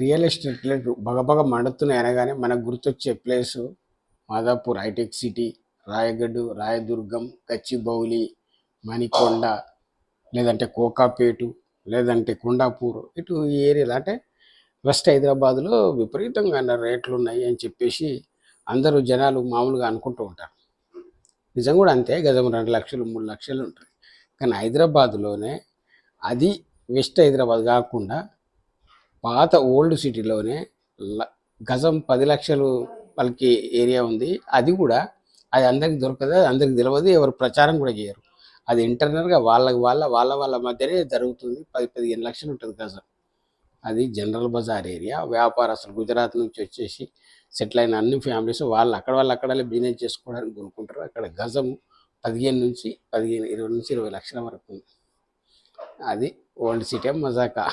Real estate రేట్లు బగబగ మండుతున్నాయి అనగానే మనకు గుర్తొచ్చే ప్లేసు మాదాపూర్ హైటెక్ సిటీ, రాయగడ్డు, రాయదుర్గం, గచ్చిబౌలి, మణికొండ, లేదంటే కోకాపేటు, లేదంటే కొండాపూర్, ఇటు ఈ ఏరియాలో అంటే వెస్ట్ హైదరాబాద్లో విపరీతంగా రేట్లు ఉన్నాయి అని చెప్పేసి అందరూ జనాలు మామూలుగా అనుకుంటూ ఉంటారు. నిజం కూడా అంతే, గజం 2 లక్షలు 3 లక్షలు ఉంటుంది. కానీ హైదరాబాద్లోనే అది వెస్ట్ హైదరాబాద్ కాకుండా పాత ఓల్డ్ సిటీలోనే గజం 10 లక్షలు వాళ్ళకి ఏరియా ఉంది. అది కూడా అది అందరికి దొరకదు, అది అందరికి తెలియదు, ఎవరు ప్రచారం కూడా చేయరు. అది ఇంటర్నల్గా వాళ్ళ మధ్యనే జరుగుతుంది. 10-15 లక్షలు ఉంటుంది గజం. అది జనరల్ బజార్ ఏరియా. వ్యాపారస్తులు గుజరాత్ నుంచి వచ్చేసి సెటిల్ అయిన అన్ని ఫ్యామిలీస్ వాళ్ళు అక్కడే బిజినెస్ చేసుకోవడానికి కొనుక్కుంటారు. అక్కడ గజం 15 నుంచి 20 లక్షల వరకు ఉంది. అది ఓల్డ్ సిటీ మజాకా.